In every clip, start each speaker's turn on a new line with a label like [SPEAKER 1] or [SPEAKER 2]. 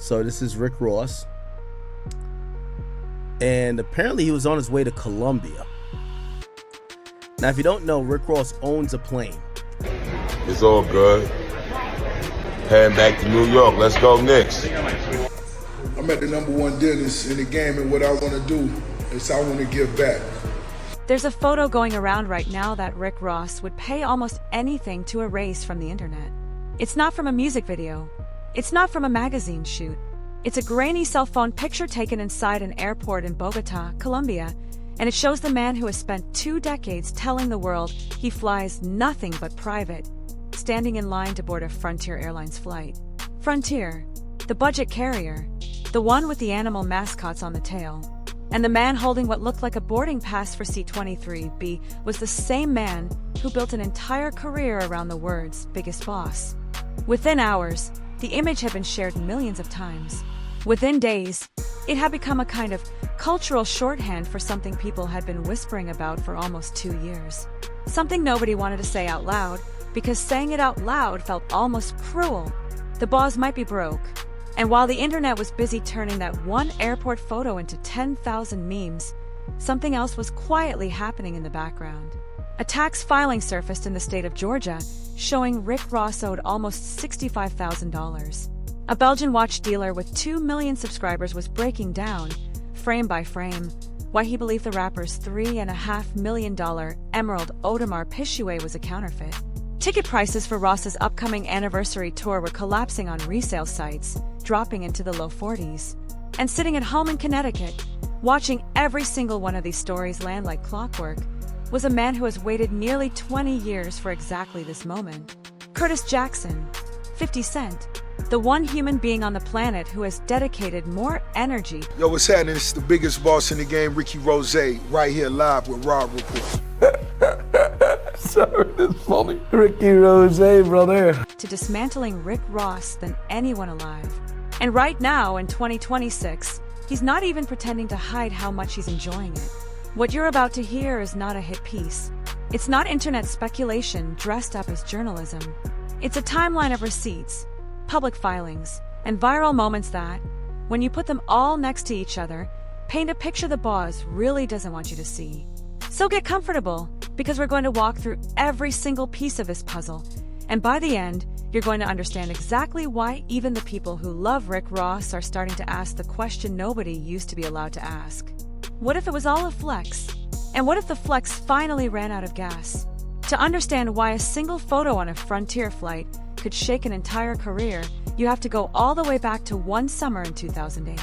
[SPEAKER 1] So this is Rick Ross. And apparently he was on his way to Colombia. Now, if you don't know, Rick Ross owns a plane.
[SPEAKER 2] It's all good. Heading back to New York. Let's go Knicks.
[SPEAKER 3] I'm at the #1 dentist in the game, and what I want to do is I want to give back.
[SPEAKER 4] There's a photo going around right now that Rick Ross would pay almost anything to erase from the internet. It's not from a music video. It's not from a magazine shoot. It's a grainy cell phone picture taken inside an airport in Bogota, Colombia, and it shows the man who has spent 2 decades telling the world he flies nothing but private, standing in line to board a Frontier Airlines flight. Frontier, the budget carrier, the one with the animal mascots on the tail. And the man holding what looked like a boarding pass for seat 23B was the same man who built an entire career around the words "biggest boss." Within hours, the image had been shared millions of times. Within days, it had become a kind of cultural shorthand for something people had been whispering about for almost 2 years. Something nobody wanted to say out loud, because saying it out loud felt almost cruel. The boss might be broke. And while the internet was busy turning that one airport photo into 10,000 memes, something else was quietly happening in the background. A tax filing surfaced in the state of Georgia, showing Rick Ross owed almost $65,000. A Belgian watch dealer with 2 million subscribers was breaking down, frame by frame, why he believed the rapper's $3.5 million Emerald Audemars Piguet was a counterfeit. Ticket prices for Ross's upcoming anniversary tour were collapsing on resale sites, dropping into the low 40s. And sitting at home in Connecticut, watching every single one of these stories land like clockwork, was a man who has waited nearly 20 years for exactly this moment. Curtis Jackson, 50 Cent, the one human being on the planet who has dedicated more energy.
[SPEAKER 3] Yo, what's happening? It's the biggest boss in the game, Ricky Rose, right here live with Rob Report.
[SPEAKER 5] Sorry, that's funny. Ricky Rose, brother.
[SPEAKER 4] To dismantling Rick Ross than anyone alive. And right now, in 2026, he's not even pretending to hide how much he's enjoying it. What you're about to hear is not a hit piece. It's not internet speculation dressed up as journalism. It's a timeline of receipts, public filings, and viral moments that, when you put them all next to each other, paint a picture the boss really doesn't want you to see. So get comfortable, because we're going to walk through every single piece of this puzzle, and by the end, you're going to understand exactly why even the people who love Rick Ross are starting to ask the question nobody used to be allowed to ask. What if it was all a flex? And what if the flex finally ran out of gas? To understand why a single photo on a Frontier flight could shake an entire career, you have to go all the way back to one summer in 2008.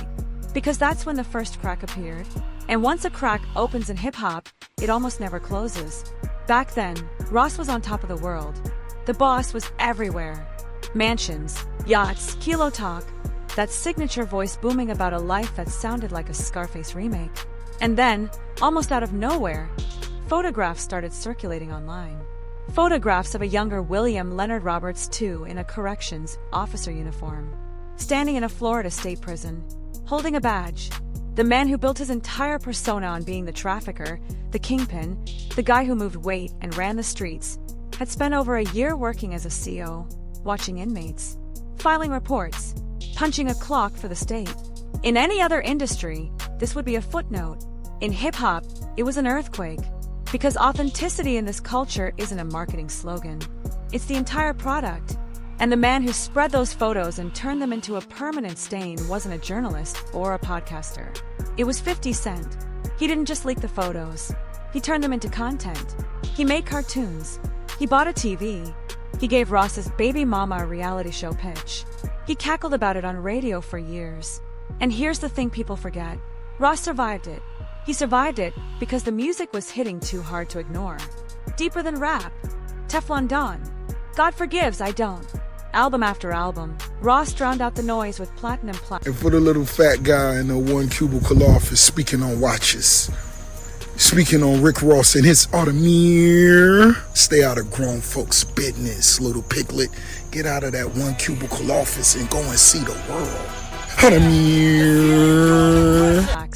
[SPEAKER 4] Because that's when the first crack appeared. And once a crack opens in hip-hop, it almost never closes. Back then, Ross was on top of the world. The boss was everywhere. Mansions, yachts, kilo talk, that signature voice booming about a life that sounded like a Scarface remake. And then, almost out of nowhere, photographs started circulating online. Photographs of a younger William Leonard Roberts II in a corrections officer uniform, standing in a Florida state prison, holding a badge. The man who built his entire persona on being the trafficker, the kingpin, the guy who moved weight and ran the streets, had spent over a year working as a CO, watching inmates, filing reports, punching a clock for the state. In any other industry, this would be a footnote. In hip-hop, it was an earthquake. Because authenticity in this culture isn't a marketing slogan. It's the entire product. And the man who spread those photos and turned them into a permanent stain wasn't a journalist or a podcaster. It was 50 Cent. He didn't just leak the photos. He turned them into content. He made cartoons. He bought a TV. He gave Ross's baby mama a reality show pitch. He cackled about it on radio for years. And here's the thing people forget. Ross survived it. He survived it because the music was hitting too hard to ignore. Deeper than rap. Teflon Don. God Forgives, I Don't. Album after album, Ross drowned out the noise with platinum
[SPEAKER 3] And for the little fat guy in the one cubicle office speaking on watches, speaking on Rick Ross and his Audemars. Stay out of grown folks' business, little piglet. Get out of that one cubicle office and go and see the world.
[SPEAKER 4] Audemars.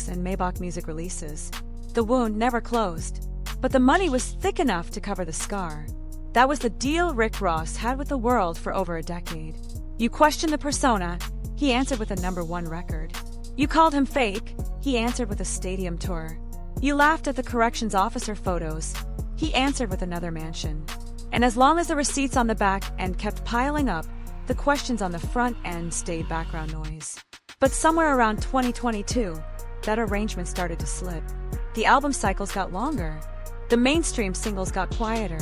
[SPEAKER 4] And Maybach music releases. The wound never closed, but the money was thick enough to cover the scar. That was the deal Rick Ross had with the world for over a decade. You question the persona, he He answered with a #1 record. You called him fake. He answered with a stadium tour. You laughed at the corrections officer photos. He answered with another mansion. And as long as the receipts on the back end kept piling up, the questions on the front end stayed background noise. But somewhere around 2022, that arrangement started to slip. The album cycles got longer. The mainstream singles got quieter.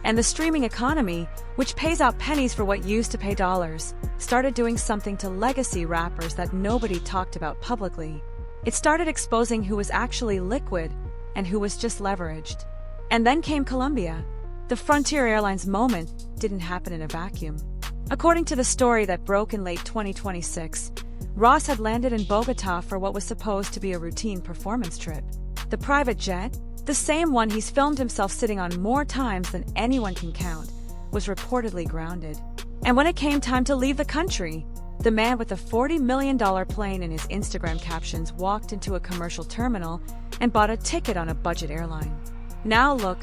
[SPEAKER 4] And the streaming economy, which pays out pennies for what used to pay dollars, started doing something to legacy rappers that nobody talked about publicly. It started exposing who was actually liquid and who was just leveraged. And then came Colombia. The Frontier Airlines moment didn't happen in a vacuum. According to the story that broke in late 2026, Ross had landed in Bogota for what was supposed to be a routine performance trip. The private jet, the same one he's filmed himself sitting on more times than anyone can count, was reportedly grounded. And when it came time to leave the country, the man with the $40 million plane in his Instagram captions walked into a commercial terminal and bought a ticket on a budget airline. Now look,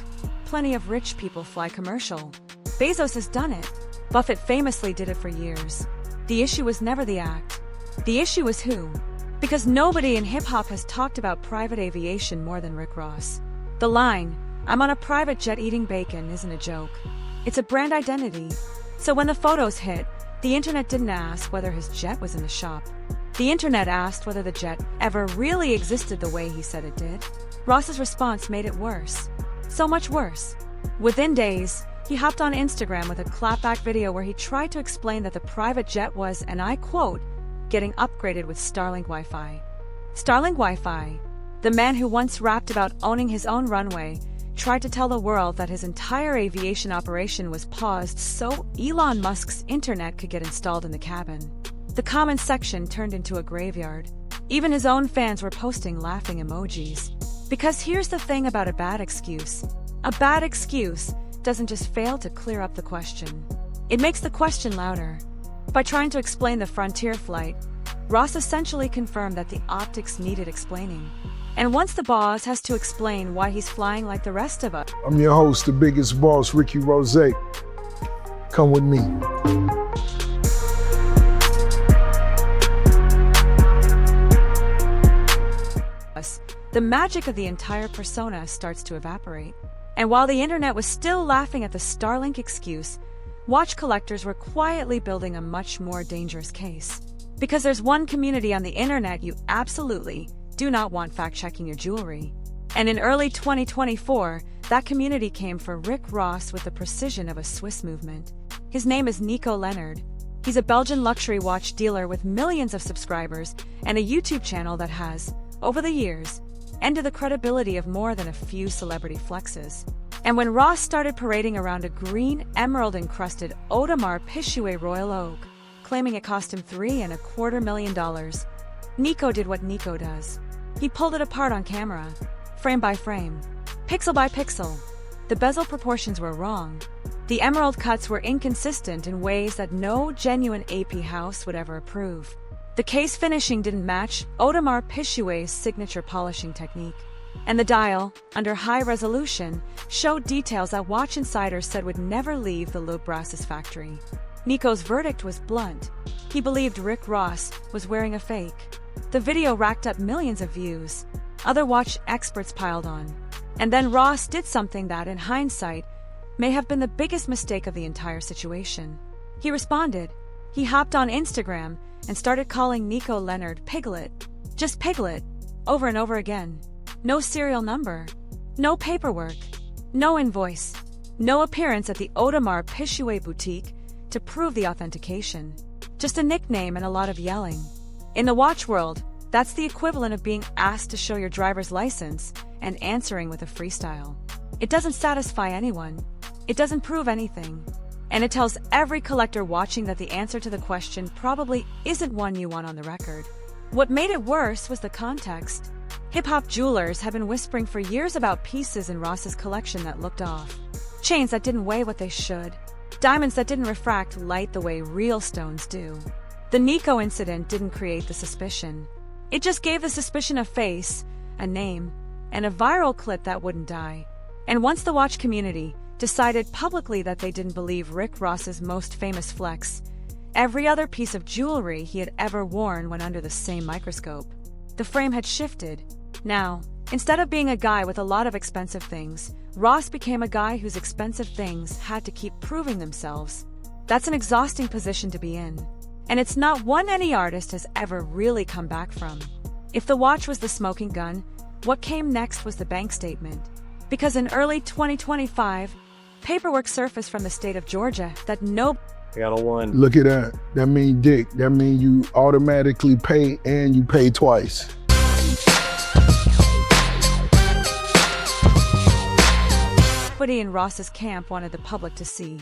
[SPEAKER 4] plenty of rich people fly commercial. Bezos has done it. Buffett famously did it for years. The issue was never the act. The issue was who. Because nobody in hip-hop has talked about private aviation more than Rick Ross. The line, "I'm on a private jet eating bacon," isn't a joke. It's a brand identity. So when the photos hit, the internet didn't ask whether his jet was in the shop. The internet asked whether the jet ever really existed the way he said it did. Ross's response made it worse. So much worse. Within days, he hopped on Instagram with a clapback video where he tried to explain that the private jet was, and I quote, getting upgraded with Starlink Wi-Fi. Starlink Wi-Fi. The man who once rapped about owning his own runway tried to tell the world that his entire aviation operation was paused so Elon Musk's internet could get installed in the cabin. The comments section turned into a graveyard. Even his own fans were posting laughing emojis. Because here's the thing about a bad excuse. A bad excuse doesn't just fail to clear up the question. It makes the question louder. By trying to explain the Frontier flight, Ross essentially confirmed that the optics needed explaining. And once the boss has to explain why he's flying like the rest of us.
[SPEAKER 3] I'm your host, the biggest boss, Ricky Rose. Come with me.
[SPEAKER 4] The magic of the entire persona starts to evaporate. And while the internet was still laughing at the Starlink excuse, watch collectors were quietly building a much more dangerous case. Because there's one community on the internet you absolutely do not want fact-checking your jewelry. And in early 2024, that community came for Rick Ross with the precision of a Swiss movement. His name is Nico Leonard. He's a Belgian luxury watch dealer with millions of subscribers and a YouTube channel that has, over the years, ended the credibility of more than a few celebrity flexes. And when Ross started parading around a green, emerald-encrusted Audemars Piguet Royal Oak, claiming it cost him $3.25 million, Nico did what Nico does. He pulled it apart on camera, frame by frame, pixel by pixel. The bezel proportions were wrong. The emerald cuts were inconsistent in ways that no genuine AP house would ever approve. The case finishing didn't match Audemars Piguet's signature polishing technique. And the dial, under high resolution, showed details that Watch Insiders said would never leave the Le Brasses factory. Nico's verdict was blunt. He believed Rick Ross was wearing a fake. The video racked up millions of views. Other watch experts piled on. And then Ross did something that, in hindsight, may have been the biggest mistake of the entire situation. He responded. He hopped on Instagram and started calling Nico Leonard Piglet. Just Piglet. Over and over again. No serial number. No paperwork. No invoice. No appearance at the Audemars Piguet boutique to prove the authentication. Just a nickname and a lot of yelling. In the watch world, that's the equivalent of being asked to show your driver's license and answering with a freestyle. It doesn't satisfy anyone. It doesn't prove anything. And it tells every collector watching that the answer to the question probably isn't one you want on the record. What made it worse was the context. Hip-hop jewelers have been whispering for years about pieces in Ross's collection that looked off. Chains that didn't weigh what they should. Diamonds that didn't refract light the way real stones do. The Nico incident didn't create the suspicion. It just gave the suspicion a face, a name, and a viral clip that wouldn't die. And once the watch community decided publicly that they didn't believe Rick Ross's most famous flex, Every other piece of jewelry he had ever worn went under the same microscope. The frame had shifted. Now, instead of being a guy with a lot of expensive things, Ross became a guy whose expensive things had to keep proving themselves. That's an exhausting position to be in. And it's not one any artist has ever really come back from. If the watch was the smoking gun, what came next was the bank statement. Because in early 2025, paperwork surfaced from the state of Georgia that
[SPEAKER 5] I got a 1.
[SPEAKER 3] Look at that. That mean dick. That mean you automatically pay and you pay twice.
[SPEAKER 4] nobody in Ross's camp wanted the public to see.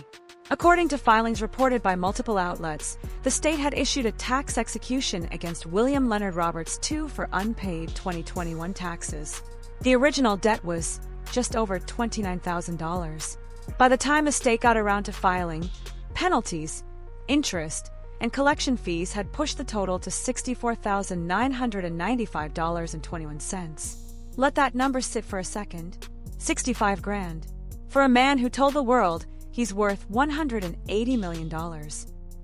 [SPEAKER 4] According to filings reported by multiple outlets, the state had issued a tax execution against William Leonard Roberts II for unpaid 2021 taxes. The original debt was just over $29,000. By the time the state got around to filing, penalties, interest, and collection fees had pushed the total to $64,995.21. Let that number sit for a second. 65 grand. For a man who told the world he's worth $180 million.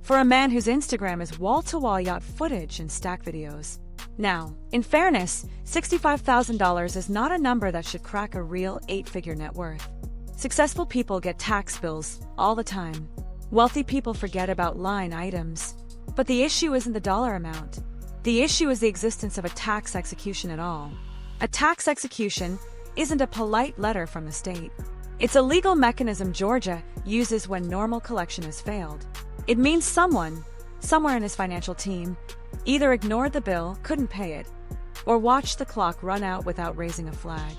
[SPEAKER 4] For a man whose Instagram is wall-to-wall yacht footage and stack videos. Now, in fairness, $65,000 is not a number that should crack a real 8-figure net worth. Successful people get tax bills all the time. Wealthy people forget about line items. But the issue isn't the dollar amount. The issue is the existence of a tax execution at all. A tax execution isn't a polite letter from the state. It's a legal mechanism Georgia uses when normal collection has failed. It means someone, somewhere in his financial team, either ignored the bill, couldn't pay it, or watched the clock run out without raising a flag.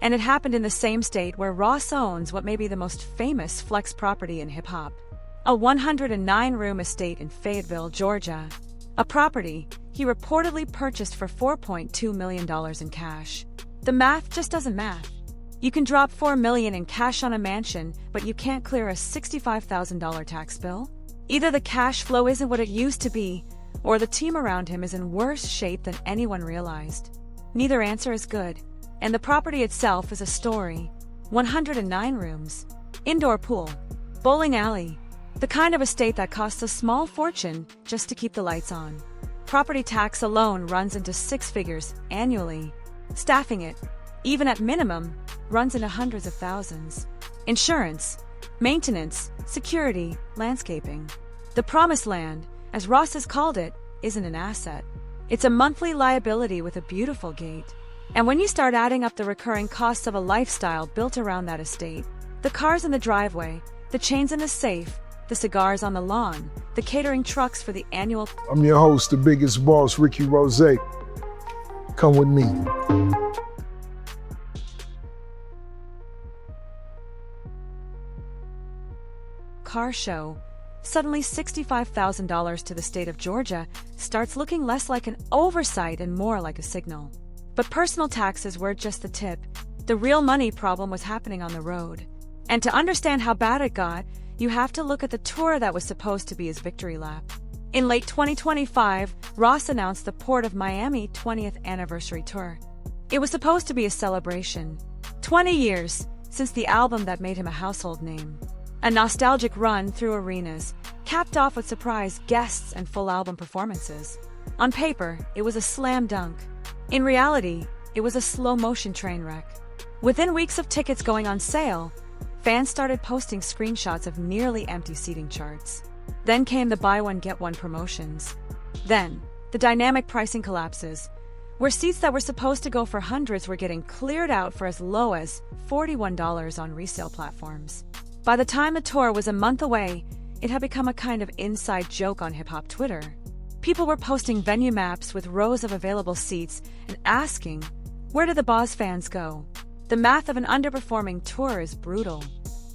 [SPEAKER 4] And it happened in the same state where Ross owns what may be the most famous flex property in hip-hop. A 109-room estate in Fayetteville, Georgia. A property he reportedly purchased for $4.2 million in cash. The math just doesn't math. You can drop $4 million in cash on a mansion, but you can't clear a $65,000 tax bill? Either the cash flow isn't what it used to be, or the team around him is in worse shape than anyone realized. Neither answer is good, and the property itself is a story. 109 rooms, indoor pool, bowling alley, the kind of estate that costs a small fortune just to keep the lights on. Property tax alone runs into 6 figures annually. Staffing it, even at minimum, runs into hundreds of thousands. Insurance, maintenance, security, landscaping. The promised land, as Ross has called it, isn't an asset. It's a monthly liability with a beautiful gate. And when you start adding up the recurring costs of a lifestyle built around that estate, the cars in the driveway, the chains in the safe, the cigars on the lawn, the catering trucks for the annual...
[SPEAKER 3] I'm your host, the biggest boss, Ricky Rose. Come with me.
[SPEAKER 4] Car show, suddenly $65,000 to the state of Georgia starts looking less like an oversight and more like a signal. But personal taxes were just the tip. The real money problem was happening on the road. And to understand how bad it got, you have to look at the tour that was supposed to be his victory lap. In late 2025, Ross announced the Port of Miami 20th Anniversary Tour. It was supposed to be a celebration. 20 years since the album that made him a household name. A nostalgic run through arenas, capped off with surprise guests and full album performances. On paper, it was a slam dunk. In reality, it was a slow-motion train wreck. Within weeks of tickets going on sale, fans started posting screenshots of nearly empty seating charts. Then came the buy one get one promotions. Then, the dynamic pricing collapses, where seats that were supposed to go for hundreds were getting cleared out for as low as $41 on resale platforms. By the time the tour was a month away, it had become a kind of inside joke on hip-hop Twitter. People were posting venue maps with rows of available seats and asking, where did the Boz fans go? The math of an underperforming tour is brutal.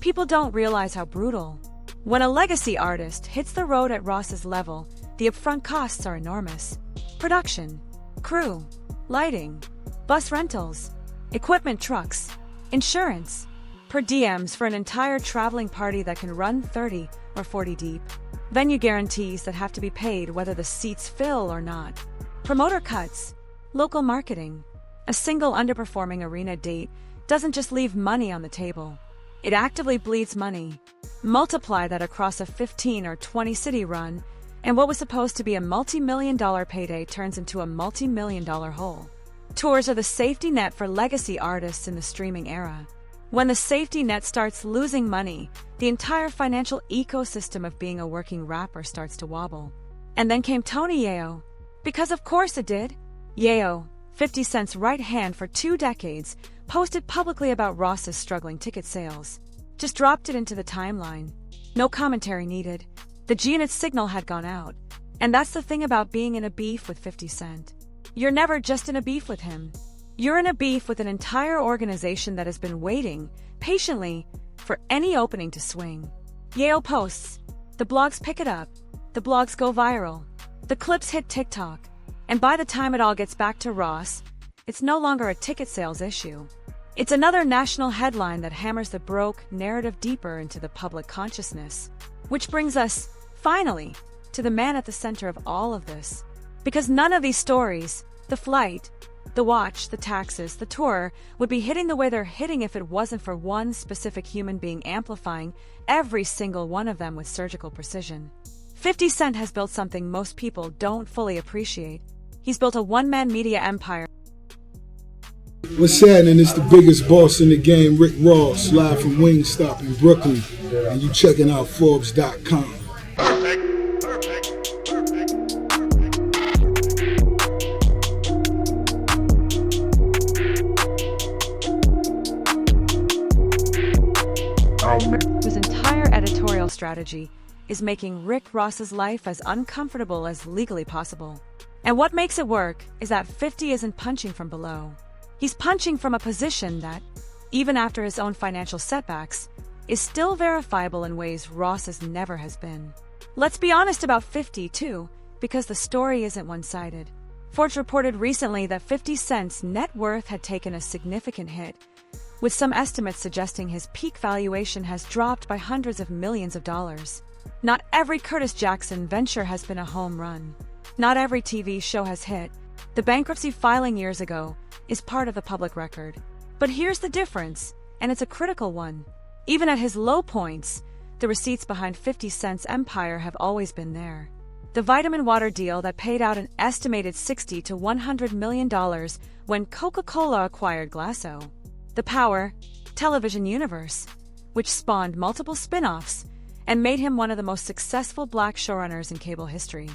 [SPEAKER 4] People don't realize how brutal. When a legacy artist hits the road at Ross's level, the upfront costs are enormous. Production, crew, lighting, bus rentals, equipment trucks, insurance, per diems for an entire traveling party that can run 30 or 40 deep, venue guarantees that have to be paid whether the seats fill or not, promoter cuts, local marketing. A single underperforming arena date doesn't just leave money on the table. It actively bleeds money. Multiply that across a 15 or 20 city run, And what was supposed to be a multi-million-dollar payday turns into a multi-million-dollar hole. Tours are the safety net for legacy artists in the streaming era. When the safety net starts losing money, the entire financial ecosystem of being a working rapper starts to wobble. And then came Tony Yayo. Because of course it did. Yayo, 50 Cent's right hand for 2 decades, posted publicly about Ross's struggling ticket sales. Just dropped it into the timeline. No commentary needed. The G-Unit signal had gone out. And that's the thing about being in a beef with 50 Cent. You're never just in a beef with him. You're in a beef with an entire organization that has been waiting, patiently, for any opening to swing. Yayo posts. The blogs pick it up. The blogs go viral. The clips hit TikTok. And by the time it all gets back to Ross, it's no longer a ticket sales issue. It's another national headline that hammers the broke narrative deeper into the public consciousness. Which brings us, finally, to the man at the center of all of this. Because none of these stories, the flight, the watch, the taxes, the tour, would be hitting the way they're hitting if it wasn't for one specific human being amplifying every single one of them with surgical precision. 50 Cent has built something most people don't fully appreciate. He's built a one-man media empire.
[SPEAKER 3] What's happening? It's the biggest boss in the game, Rick Ross, live from Wingstop in Brooklyn. And you checking out Forbes.com.
[SPEAKER 4] Whose entire editorial strategy is making Rick Ross's life as uncomfortable as legally possible. And what makes it work is that 50 isn't punching from below. He's punching from a position that, even after his own financial setbacks, is still verifiable in ways Ross's never has been. Let's be honest about 50 too, because the story isn't one-sided. Forbes reported recently that 50 Cent's net worth had taken a significant hit, with some estimates suggesting his peak valuation has dropped by hundreds of millions of dollars. Not every Curtis Jackson venture has been a home run. Not every TV show has hit. The bankruptcy filing years ago is part of the public record. But here's the difference, and it's a critical one. Even at his low points, the receipts behind 50 Cent's empire have always been there. The vitamin water deal that paid out an estimated $60 to $100 million when Coca-Cola acquired Glasso. The Power television universe, which spawned multiple spin-offs and made him one of the most successful black showrunners in cable history.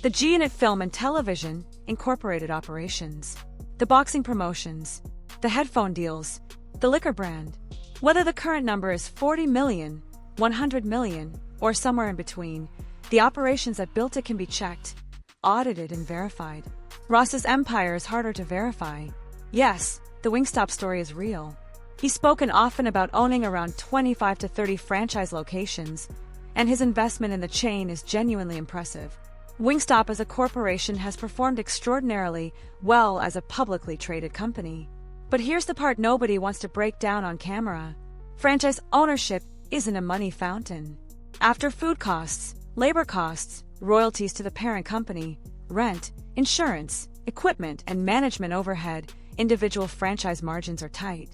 [SPEAKER 4] The G-Unit Film and Television Incorporated operations. The boxing promotions. The headphone deals. The liquor brand. Whether the current number is 40 million, 100 million, or somewhere in between, the operations that built it can be checked, audited, and verified. Ross's empire is harder to verify. Yes, the Wingstop story is real. He's spoken often about owning around 25 to 30 franchise locations, and his investment in the chain is genuinely impressive. Wingstop as a corporation has performed extraordinarily well as a publicly traded company. But here's the part nobody wants to break down on camera. Franchise ownership isn't a money fountain. After food costs, labor costs, royalties to the parent company, rent, insurance, equipment, and management overhead, individual franchise margins are tight.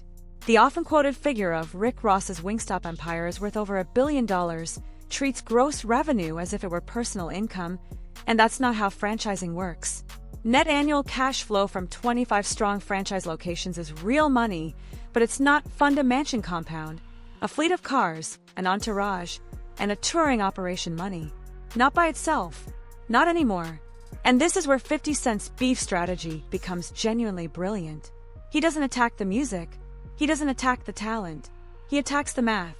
[SPEAKER 4] The often quoted figure of Rick Ross's Wingstop empire is worth over $1 billion, treats gross revenue as if it were personal income, and that's not how franchising works. Net annual cash flow from 25 strong franchise locations is real money, but it's not fund a mansion compound, a fleet of cars, an entourage, and a touring operation money. Not by itself. Not anymore. And this is where 50 Cent's beef strategy becomes genuinely brilliant. He doesn't attack the music. He doesn't attack the talent. He attacks the math.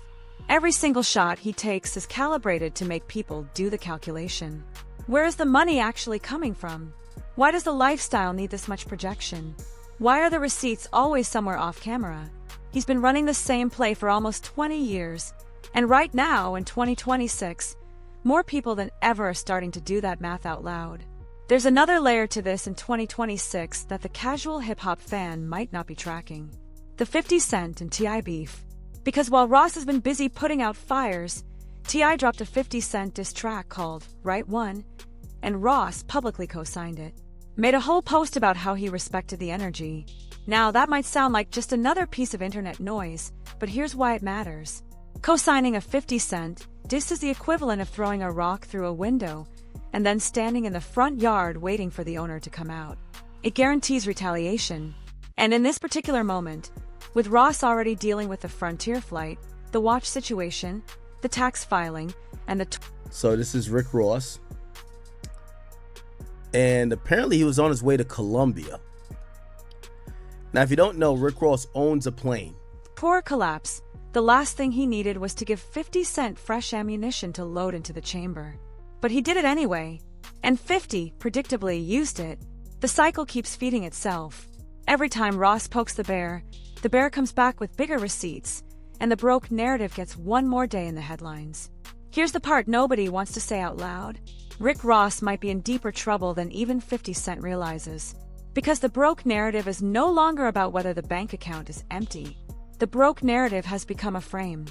[SPEAKER 4] Every single shot he takes is calibrated to make people do the calculation. Where is the money actually coming from? Why does the lifestyle need this much projection? Why are the receipts always somewhere off camera? He's been running the same play for almost 20 years, and right now, in 2026, more people than ever are starting to do that math out loud. There's another layer to this in 2026 that the casual hip-hop fan might not be tracking. The 50 Cent and T.I. beef. Because while Ross has been busy putting out fires, T.I. dropped a 50 Cent diss track called Right One, and Ross publicly co-signed it. Made a whole post about how he respected the energy. Now, that might sound like just another piece of internet noise, but here's why it matters. Co-signing a 50 Cent diss is the equivalent of throwing a rock through a window, and then standing in the front yard waiting for the owner to come out. It guarantees retaliation. And in this particular moment, with Ross already dealing with the Frontier flight, the watch situation, the tax filing, and the...
[SPEAKER 1] So this is Rick Ross. And apparently he was on his way to Colombia. Now, if you don't know, Rick Ross owns a plane.
[SPEAKER 4] Poor collapse. The last thing he needed was to give 50 Cent fresh ammunition to load into the chamber. But he did it anyway. And 50, predictably, used it. The cycle keeps feeding itself. Every time Ross pokes the bear comes back with bigger receipts, and the broke narrative gets one more day in the headlines. Here's the part nobody wants to say out loud. Rick Ross might be in deeper trouble than even 50 Cent realizes. Because the broke narrative is no longer about whether the bank account is empty. The broke narrative has become a frame.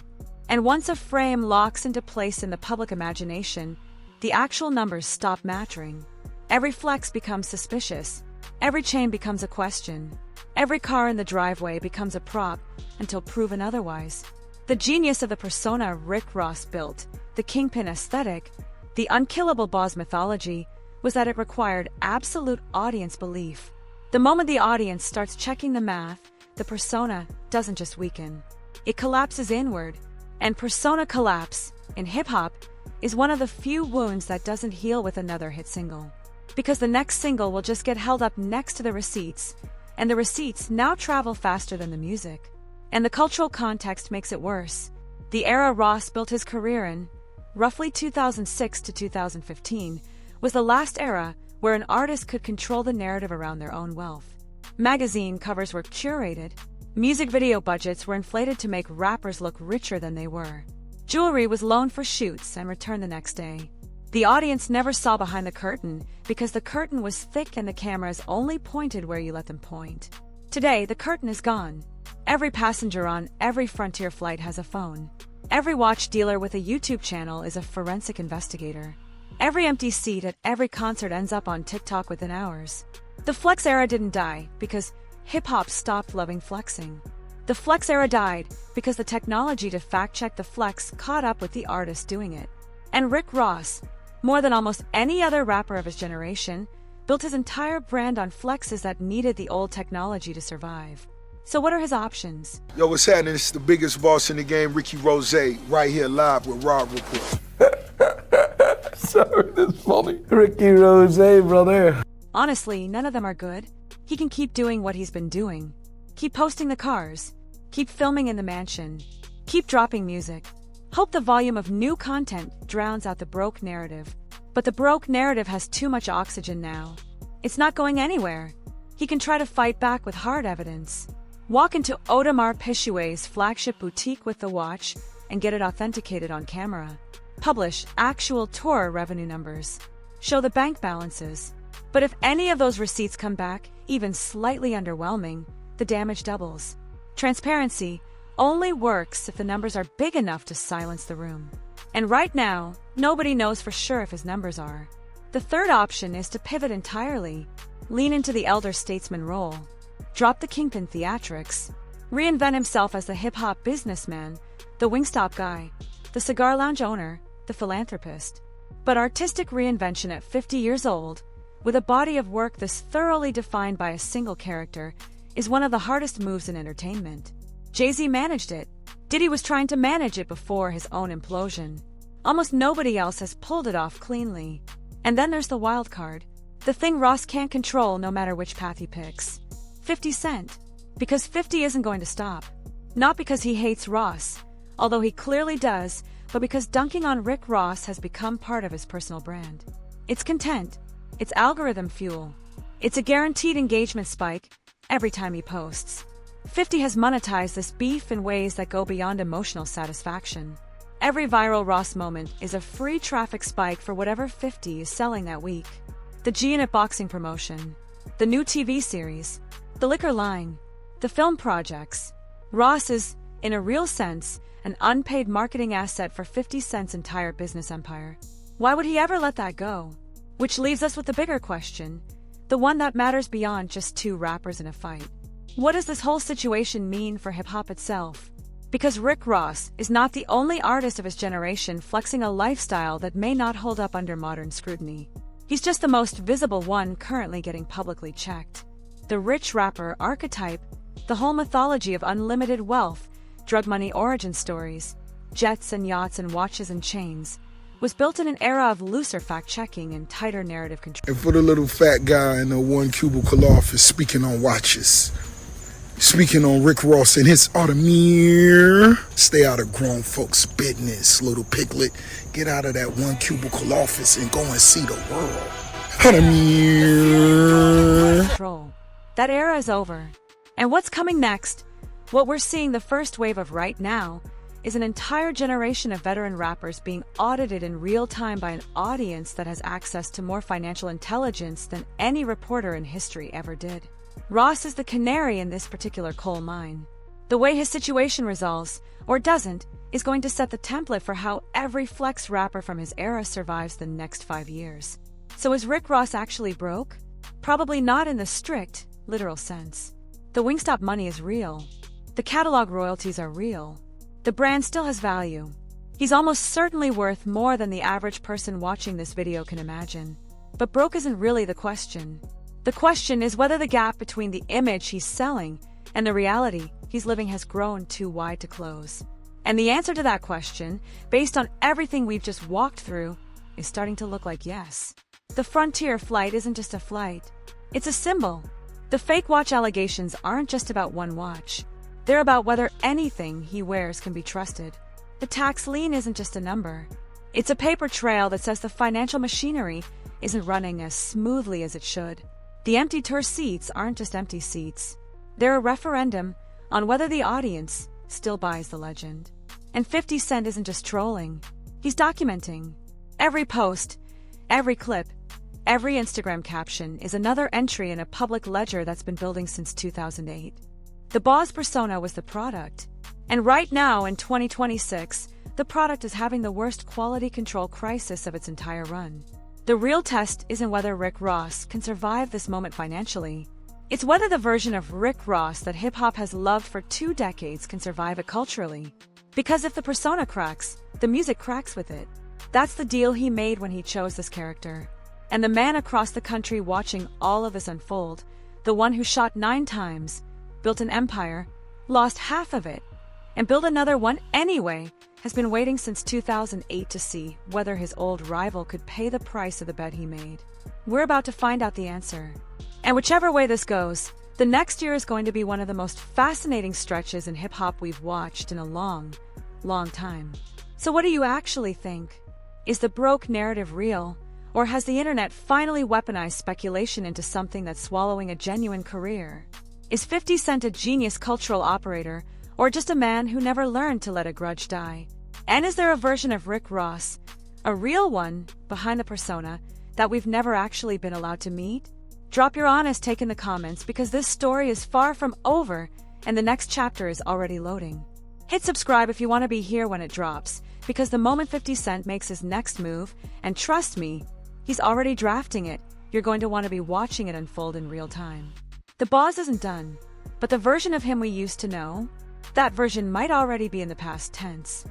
[SPEAKER 4] And once a frame locks into place in the public imagination, the actual numbers stop mattering. Every flex becomes suspicious. Every chain becomes a question. Every car in the driveway becomes a prop until proven otherwise. The genius of the persona Rick Ross built, the kingpin aesthetic, the unkillable boss mythology, was that it required absolute audience belief. The moment the audience starts checking the math, the persona doesn't just weaken. It collapses inward. And persona collapse, in hip-hop, is one of the few wounds that doesn't heal with another hit single. Because the next single will just get held up next to the receipts, and the receipts now travel faster than the music. And the cultural context makes it worse. The era Ross built his career in, roughly 2006 to 2015, was the last era where an artist could control the narrative around their own wealth. Magazine covers were curated. Music video budgets were inflated to make rappers look richer than they were. Jewelry was loaned for shoots and returned the next day. The audience never saw behind the curtain because the curtain was thick and the cameras only pointed where you let them point. Today, the curtain is gone. Every passenger on every Frontier flight has a phone. Every watch dealer with a YouTube channel is a forensic investigator. Every empty seat at every concert ends up on TikTok within hours. The flex era didn't die because hip-hop stopped loving flexing. The flex era died because the technology to fact-check the flex caught up with the artist doing it. And Rick Ross, more than almost any other rapper of his generation, built his entire brand on flexes that needed the old technology to survive. So what are his options?
[SPEAKER 3] Yo, what's happening? It's the biggest boss in the game, Ricky Rose, right here live with Rob Report.
[SPEAKER 5] Sorry, that's funny. Ricky Rose, brother.
[SPEAKER 4] Honestly, none of them are good. He can keep doing what he's been doing. Keep posting the cars. Keep filming in the mansion. Keep dropping music. Hope the volume of new content drowns out the broke narrative. But the broke narrative has too much oxygen now. It's not going anywhere. He can try to fight back with hard evidence. Walk into Audemars Piguet's flagship boutique with the watch and get it authenticated on camera. Publish actual tour revenue numbers. Show the bank balances. But if any of those receipts come back, even slightly underwhelming, the damage doubles. Transparency only works if the numbers are big enough to silence the room. And right now, nobody knows for sure if his numbers are. The third option is to pivot entirely. Lean into the elder statesman role. Drop the kingpin theatrics. Reinvent himself as the hip-hop businessman, the Wingstop guy, the cigar lounge owner, the philanthropist. But artistic reinvention at 50 years old, with a body of work this thoroughly defined by a single character, is one of the hardest moves in entertainment. Jay-Z managed it. Diddy was trying to manage it before his own implosion. Almost nobody else has pulled it off cleanly. And then there's the wild card. The thing Ross can't control no matter which path he picks. 50 Cent. Because 50 isn't going to stop. Not because he hates Ross, although he clearly does, but because dunking on Rick Ross has become part of his personal brand. It's content. It's algorithm fuel. It's a guaranteed engagement spike every time he posts. 50 has monetized this beef in ways that go beyond emotional satisfaction. Every viral Ross moment is a free traffic spike for whatever 50 is selling that week. The G-Unit boxing promotion, the new TV series, the liquor line, the film projects. Ross is, in a real sense, an unpaid marketing asset for 50 Cent's entire business empire. Why would he ever let that go? Which leaves us with the bigger question, the one that matters beyond just two rappers in a fight. What does this whole situation mean for hip-hop itself? Because Rick Ross is not the only artist of his generation flexing a lifestyle that may not hold up under modern scrutiny. He's just the most visible one currently getting publicly checked. The rich rapper archetype, the whole mythology of unlimited wealth, drug money origin stories, jets and yachts and watches and chains, was built in an era of looser fact-checking and tighter narrative control.
[SPEAKER 3] And for the little fat guy in the one cubicle office speaking on watches, speaking on Rick Ross and his Audemir. Stay out of grown folks' business, little piglet. Get out of that one cubicle office and go and see the world. Audemir.
[SPEAKER 4] Control. That era is over. And what's coming next? What we're seeing the first wave of right now is an entire generation of veteran rappers being audited in real time by an audience that has access to more financial intelligence than any reporter in history ever did. Ross is the canary in this particular coal mine. The way his situation resolves, or doesn't, is going to set the template for how every flex rapper from his era survives the next 5 years. So is Rick Ross actually broke? Probably not in the strict, literal sense. The Wingstop money is real. The catalog royalties are real. The brand still has value. He's almost certainly worth more than the average person watching this video can imagine. But broke isn't really the question. The question is whether the gap between the image he's selling and the reality he's living has grown too wide to close. And the answer to that question, based on everything we've just walked through, is starting to look like yes. The Frontier flight isn't just a flight. It's a symbol. The fake watch allegations aren't just about one watch. They're about whether anything he wears can be trusted. The tax lien isn't just a number. It's a paper trail that says the financial machinery isn't running as smoothly as it should. The empty tour seats aren't just empty seats. They're a referendum on whether the audience still buys the legend. And 50 Cent isn't just trolling. He's documenting. Every post, every clip, every Instagram caption is another entry in a public ledger that's been building since 2008. The boss persona was the product. And right now, in 2026, the product is having the worst quality control crisis of its entire run. The real test isn't whether Rick Ross can survive this moment financially. It's whether the version of Rick Ross that hip-hop has loved for 2 decades can survive it culturally. Because if the persona cracks, the music cracks with it. That's the deal he made when he chose this character. And the man across the country watching all of this unfold, the one who shot 9 times, built an empire, lost half of it, and built another one anyway, has been waiting since 2008 to see whether his old rival could pay the price of the bet he made. We're about to find out the answer. And whichever way this goes, the next year is going to be one of the most fascinating stretches in hip-hop we've watched in a long, long time. So what do you actually think? Is the broke narrative real? Or has the internet finally weaponized speculation into something that's swallowing a genuine career? Is 50 Cent a genius cultural operator, or just a man who never learned to let a grudge die? And is there a version of Rick Ross, a real one, behind the persona, that we've never actually been allowed to meet? Drop your honest take in the comments, because this story is far from over and the next chapter is already loading. Hit subscribe if you want to be here when it drops, because the moment 50 Cent makes his next move, and trust me, he's already drafting it, you're going to want to be watching it unfold in real time. The boss isn't done, but the version of him we used to know, that version might already be in the past tense.